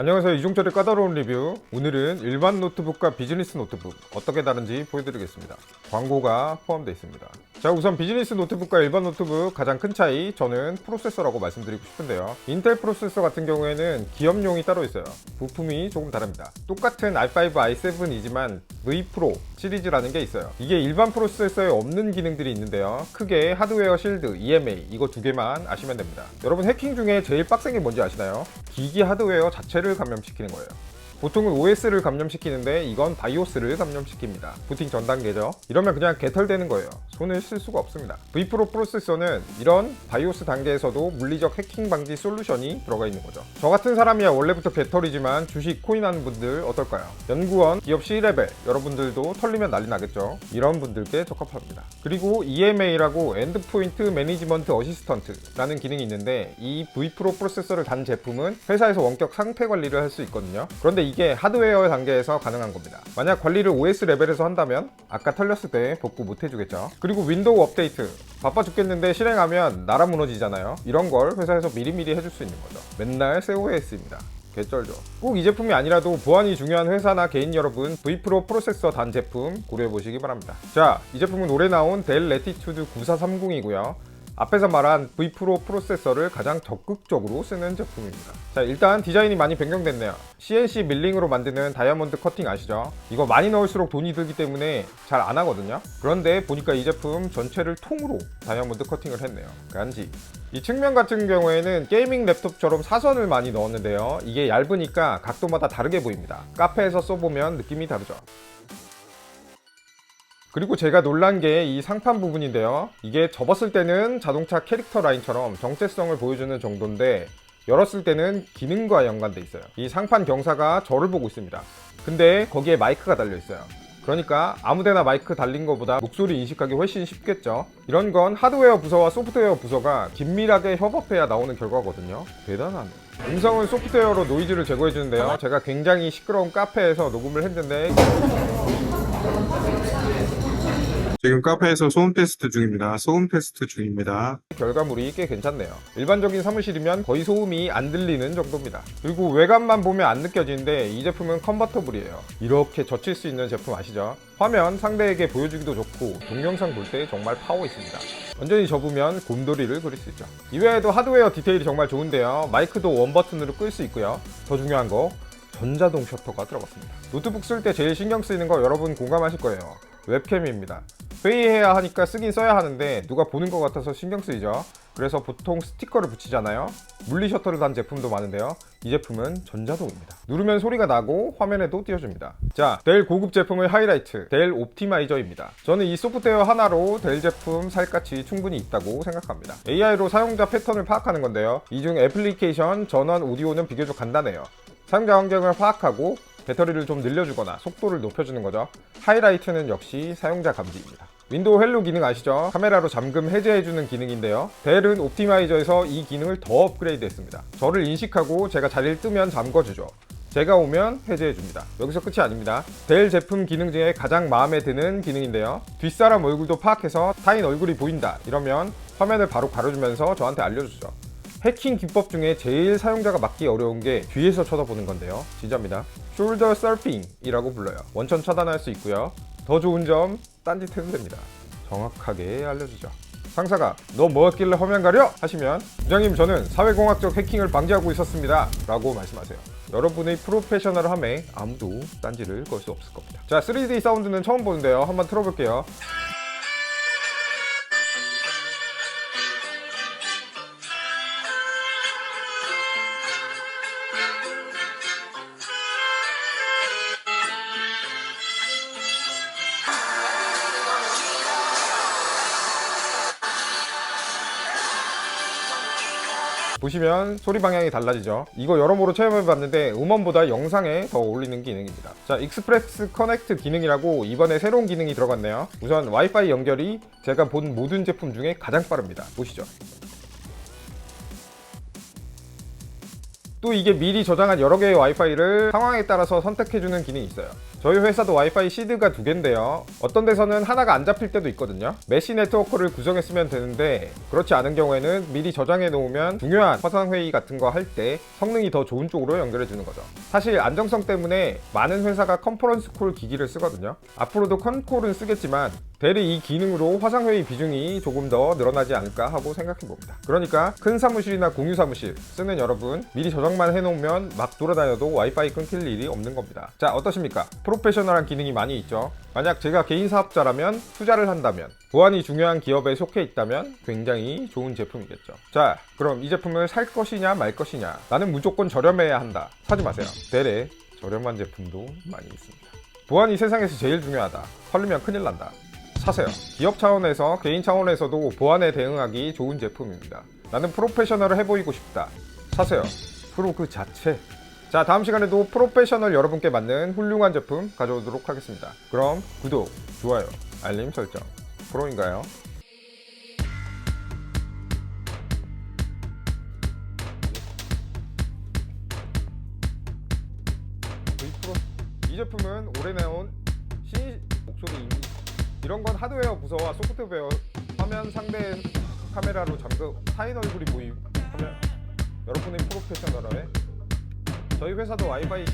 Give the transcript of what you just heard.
안녕하세요. 이종철의 까다로운 리뷰. 오늘은 일반 노트북과 비즈니스 노트북 어떻게 다른지 보여드리겠습니다. 광고가 포함되어 있습니다. 자, 우선 비즈니스 노트북과 일반 노트북 가장 큰 차이, 저는 프로세서라고 말씀드리고 싶은데요. 인텔 프로세서 같은 경우에는 기업용이 따로 있어요. 부품이 조금 다릅니다. 똑같은 i5, i7이지만 V 프로 시리즈라는 게 있어요. 이게 일반 프로세서에 없는 기능들이 있는데요. 크게 하드웨어 실드, EMA 이거 두 개만 아시면 됩니다. 여러분 해킹 중에 제일 빡센 게 뭔지 아시나요? 기기 하드웨어 자체를 감염시키는 거예요. 보통은 OS를 감염시키는데 이건 바이오스를 감염시킵니다. 부팅 전 단계죠. 이러면 그냥 개털되는 거예요. 손을 쓸 수가 없습니다. V프로 프로세서는 이런 바이오스 단계에서도 물리적 해킹 방지 솔루션이 들어가 있는 거죠. 저 같은 사람이야 원래부터 개털이지만 주식 코인 하는 분들 어떨까요? 연구원, 기업 C레벨 여러분들도 털리면 난리 나겠죠. 이런 분들께 적합합니다. 그리고 EMA라고 엔드포인트 매니지먼트 어시스턴트라는 기능이 있는데 이 V프로 프로세서를 단 제품은 회사에서 원격 상태 관리를 할 수 있거든요. 그런데 이게 하드웨어 단계에서 가능한 겁니다. 만약 관리를 OS 레벨에서 한다면 아까 털렸을 때 복구 못 해주겠죠. 그리고 윈도우 업데이트 바빠 죽겠는데 실행하면 나라 무너지잖아요. 이런 걸 회사에서 미리미리 해줄 수 있는 거죠. 맨날 COS입니다. 개쩔죠. 꼭 이 제품이 아니라도 보안이 중요한 회사나 개인 여러분 V프로 프로세서 단 제품 고려해보시기 바랍니다. 자, 이 제품은 올해 나온 델 레티튜드 9430이고요 앞에서 말한 V프로 프로세서를 가장 적극적으로 쓰는 제품입니다. 자, 일단 디자인이 많이 변경됐네요. CNC 밀링으로 만드는 다이아몬드 커팅 아시죠? 이거 많이 넣을수록 돈이 들기 때문에 잘 안 하거든요. 그런데 보니까 이 제품 전체를 통으로 다이아몬드 커팅을 했네요. 간지. 이 측면 같은 경우에는 게이밍 랩톱처럼 사선을 많이 넣었는데요. 이게 얇으니까 각도마다 다르게 보입니다. 카페에서 써보면 느낌이 다르죠. 그리고 제가 놀란 게 이 상판 부분인데요. 이게 접었을 때는 자동차 캐릭터 라인처럼 정체성을 보여주는 정도인데 열었을 때는 기능과 연관돼 있어요. 이 상판 경사가 저를 보고 있습니다. 근데 거기에 마이크가 달려 있어요. 그러니까 아무데나 마이크 달린 것보다 목소리 인식하기 훨씬 쉽겠죠. 이런 건 하드웨어 부서와 소프트웨어 부서가 긴밀하게 협업해야 나오는 결과거든요. 대단하네. 음성은 소프트웨어로 노이즈를 제거해 주는데요. 제가 굉장히 시끄러운 카페에서 녹음을 했는데 지금 카페에서 소음 테스트 중입니다. 소음 테스트 중입니다. 결과물이 꽤 괜찮네요. 일반적인 사무실이면 거의 소음이 안 들리는 정도입니다. 그리고 외관만 보면 안 느껴지는데 이 제품은 컨버터블이에요. 이렇게 젖힐 수 있는 제품 아시죠? 화면 상대에게 보여주기도 좋고 동영상 볼 때 정말 파워 있습니다. 완전히 접으면 곰돌이를 그릴 수 있죠. 이외에도 하드웨어 디테일이 정말 좋은데요. 마이크도 원 버튼으로 끌 수 있고요. 더 중요한 거 전자동 셔터가 들어갔습니다. 노트북 쓸 때 제일 신경 쓰이는 거 여러분 공감하실 거예요. 웹캠입니다. 회의해야 하니까 쓰긴 써야 하는데 누가 보는 것 같아서 신경 쓰이죠. 그래서 보통 스티커를 붙이잖아요. 물리 셔터를 단 제품도 많은데요. 이 제품은 전자동입니다. 누르면 소리가 나고 화면에도 띄워줍니다. 자, 델 고급 제품의 하이라이트, 델 옵티마이저입니다. 저는 이 소프트웨어 하나로 델 제품 살 가치 충분히 있다고 생각합니다. AI로 사용자 패턴을 파악하는 건데요. 이 중 애플리케이션, 전원, 오디오는 비교적 간단해요. 사용자 환경을 파악하고 배터리를 좀 늘려주거나 속도를 높여주는 거죠. 하이라이트는 역시 사용자 감지입니다. 윈도우 헬로 기능 아시죠? 카메라로 잠금 해제해주는 기능인데요. 델은 옵티마이저에서 이 기능을 더 업그레이드 했습니다. 저를 인식하고 제가 자리를 뜨면 잠궈주죠. 제가 오면 해제해줍니다. 여기서 끝이 아닙니다. 델 제품 기능 중에 가장 마음에 드는 기능인데요. 뒷사람 얼굴도 파악해서 타인 얼굴이 보인다 이러면 화면을 바로 가려주면서 저한테 알려주죠. 해킹 기법 중에 제일 사용자가 막기 어려운 게 뒤에서 쳐다보는 건데요. 진짜입니다. 숄더 서핑이라고 불러요. 원천 차단할 수 있고요. 더 좋은 점 딴짓 해도 됩니다. 정확하게 알려주죠. 상사가 너 뭐 했길래 화면 가려? 하시면 부장님 저는 사회공학적 해킹을 방지하고 있었습니다 라고 말씀하세요. 여러분의 프로페셔널함에 아무도 딴지를 걸 수 없을 겁니다. 자, 3D 사운드는 처음 보는데요. 한번 틀어볼게요. 보시면 소리 방향이 달라지죠. 이거 여러모로 체험해봤는데 음원보다 영상에 더 어울리는 기능입니다. 자, 익스프레스 커넥트 기능이라고 이번에 새로운 기능이 들어갔네요. 우선 와이파이 연결이 제가 본 모든 제품 중에 가장 빠릅니다. 보시죠. 또 이게 미리 저장한 여러 개의 와이파이를 상황에 따라서 선택해주는 기능이 있어요. 저희 회사도 와이파이 시드가 2개인데요. 어떤 데서는 하나가 안 잡힐 때도 있거든요. 메시 네트워크를 구성했으면 되는데 그렇지 않은 경우에는 미리 저장해 놓으면 중요한 화상회의 같은 거 할 때 성능이 더 좋은 쪽으로 연결해 주는 거죠. 사실 안정성 때문에 많은 회사가 컨퍼런스 콜 기기를 쓰거든요. 앞으로도 컨콜은 쓰겠지만 대리 이 기능으로 화상회의 비중이 조금 더 늘어나지 않을까 하고 생각해 봅니다. 그러니까 큰 사무실이나 공유 사무실 쓰는 여러분 미리 저장만 해놓으면 막 돌아다녀도 와이파이 끊길 일이 없는 겁니다. 자, 어떠십니까? 프로페셔널한 기능이 많이 있죠. 만약 제가 개인 사업자라면, 투자를 한다면, 보안이 중요한 기업에 속해 있다면 굉장히 좋은 제품이겠죠. 자, 그럼 이 제품을 살 것이냐 말 것이냐. 나는 무조건 저렴해야 한다. 사지 마세요. 대래 저렴한 제품도 많이 있습니다. 보안이 세상에서 제일 중요하다. 털리면 큰일 난다. 사세요. 기업 차원에서 개인 차원에서도 보안에 대응하기 좋은 제품입니다. 나는 프로페셔널을 해보이고 싶다. 사세요. 프로 그 자체. 자, 다음 시간에도 프로페셔널 여러분께 맞는 훌륭한 제품 가져오도록 하겠습니다. 그럼 구독, 좋아요, 알림 설정. 프로인가요? 이 제품은 올해 나온 신의 목소리 이런 건 하드웨어 부서와 소프트웨어 화면 상대 카메라로 잠금 타인 얼굴이 보이면 여러분의 프로페셔널함에 저희 회사도 와이파이